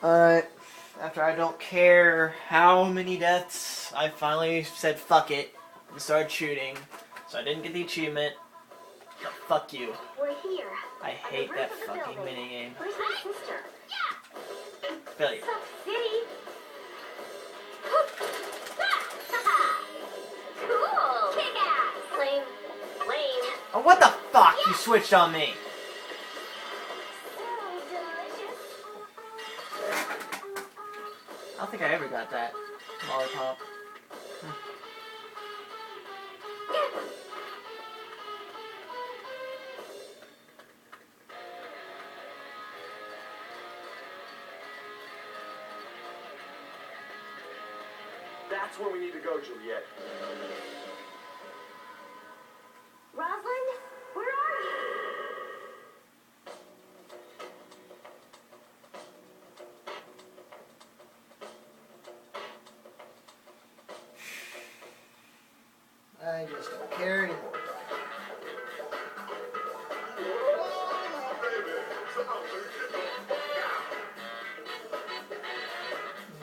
Alright, after I don't care how many deaths, I finally said fuck it and started shooting. So I didn't get the achievement. But fuck you. We're here. I hate that fucking minigame. Where's my sister? Failure. Suck City. Cool. Kick ass. Lame. Lame. Oh, what the fuck? You switched on me. So delicious. I don't think I ever got that. Lollipop. That's where we need to go, Juliet. Rosalind, where are you? I just don't care anymore.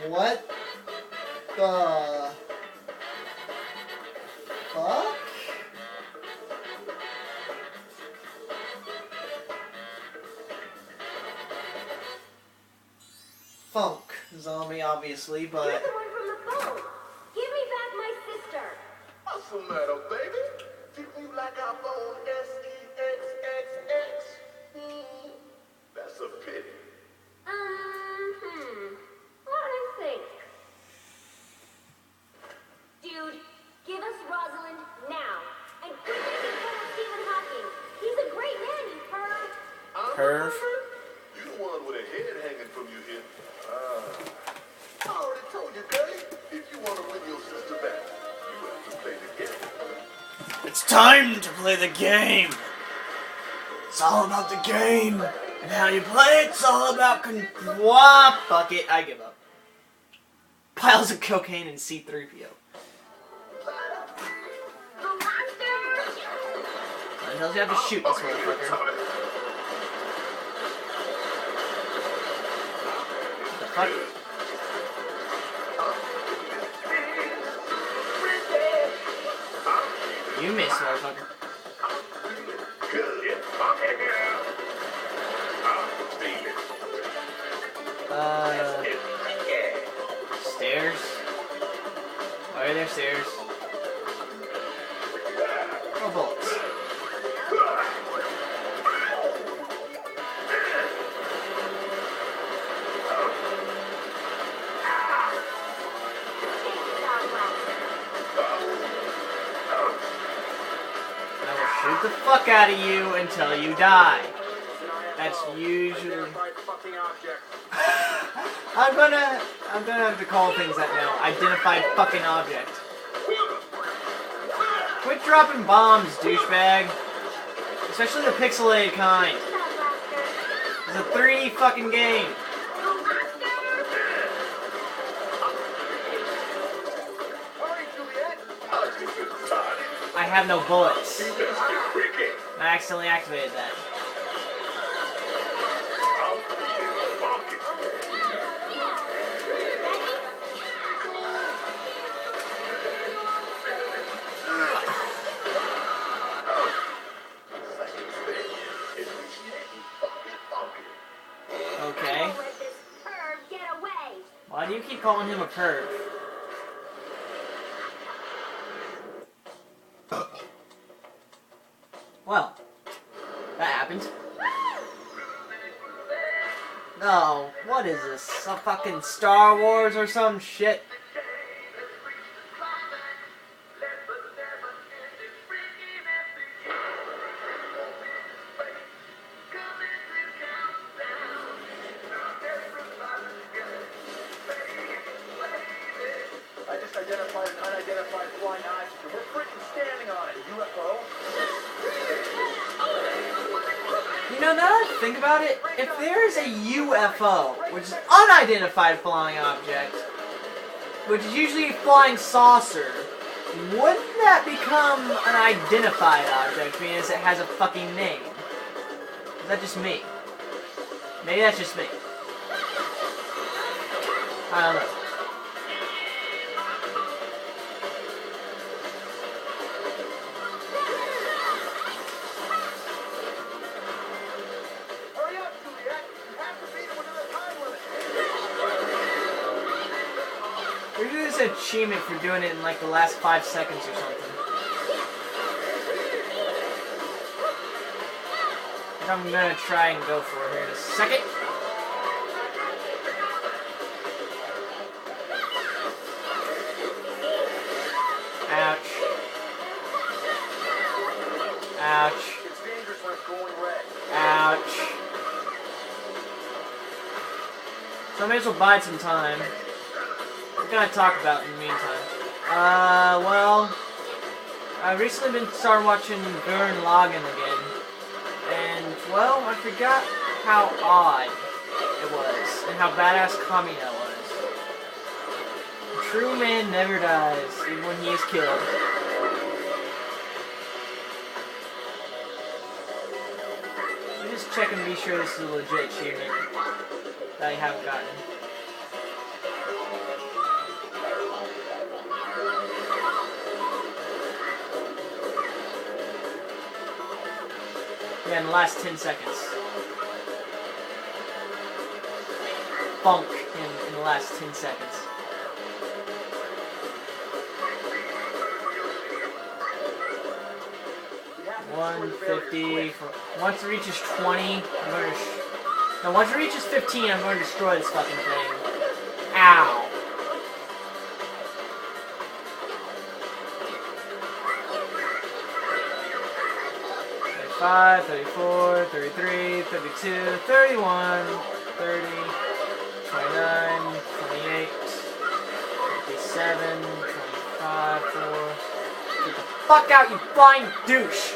What the fuck? Funk zombie, obviously, but You're the one from the phone. Give me back my sister. What's the matter, baby? Think we like our phone SEXXX? That's a pity. What do you think? Dude, give us Rosalind now. And quit making fun of Stephen Hawking. He's a great man, you perv. Perv. You the one with a head hanging from your hip. I already told you, Dave. If you want to win your sister back, you have to play the game. It's time to play the game. It's all about the game. And how you play it's all about fuck it, I give up. Piles of cocaine and C-3PO. What the hell do you have to shoot this motherfucker? What the fuck? You missed, motherfucker. Stairs? Why are there stairs? Oh, bullets. I will shoot the fuck out of you until you die. That's usually... I'm gonna have to call things that now. Identified fucking object. Quit dropping bombs, douchebag. Especially the pixelated kind. It's a 3D fucking game. I have no bullets. I accidentally activated that. Okay. Why do you keep calling him a perv? Well, that happened. No, what is this? Some fucking Star Wars or some shit? I just identified an unidentified flying object. We're freaking standing on it. UFO? You know, now that I think about it, if there is a UFO, which is unidentified flying object, which is usually a flying saucer, wouldn't that become an identified object, meaning it has a fucking name? Is that just me? Maybe that's just me. I don't know. Hurry up, Juliet. You have to beat him within the time limit. We're doing this achievement for doing it in like the last 5 seconds or something. I'm gonna try and go for it here in a second. Ouch. Ouch. It's dangerous when it's going red. Ouch. So I may as well bide some time. What can I talk about in the meantime? Well, I've recently been started watching Gurren Lagann again. And, well, I forgot how odd it was, and how badass Kamina was. A true man never dies, even when he is killed. Let me just check and be sure this is a legit achievement that I haven't gotten. Yeah, in the last 10 seconds. Funk in the last 10 seconds. $150. Once it reaches 20, I'm going to... No, once it reaches 15, I'm going to destroy this fucking thing. Ow. $35, $34, $33, $32, $31, $30, $29, $28, $57, $25, $4. Get the fuck out, you flying douche!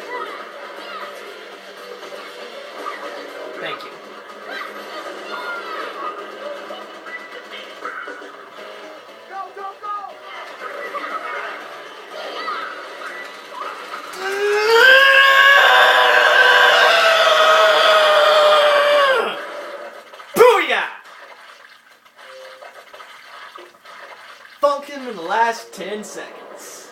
Thank you. Go, go, go! Booyah! Funk him in the last 10 seconds.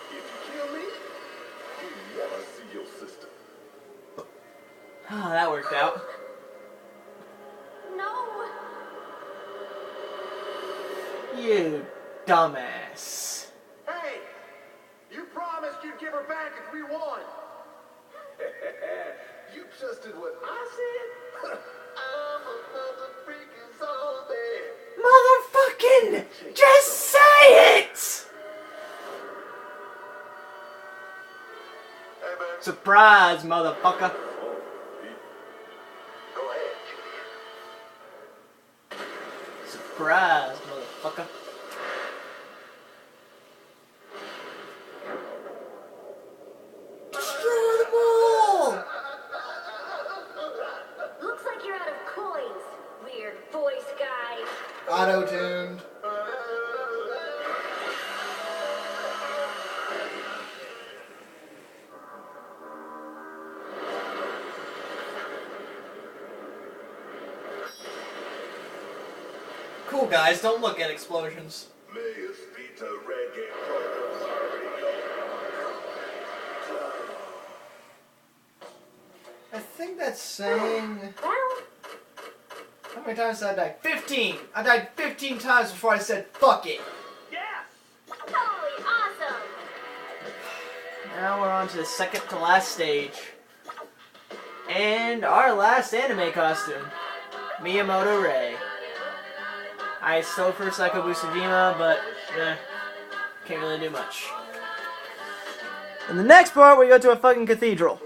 If you kill me, you never see your sister. Ah, that worked out. No. You dumbass. Hey, you promised you'd give her back if we won. You just did what I said. I'm another freaking zombie. Motherfucking just say it! Hey, man. Surprise, motherfucker. Go ahead, Juliet. Surprise, motherfucker. Destroy them all! Looks like you're out of coins, weird voice guy. Auto-tuned. Cool, guys, don't look at explosions. Mayors Vita Reggae Programs. I think that's saying... Well, How many times did I die? 15! I died 15 times before I said fuck it. totally awesome. Now we're on to the second to last stage. And our last anime costume. Miyamoto Rei. I stole for Psycho Busujima, but can't really do much. In the next part, we go to a fucking cathedral.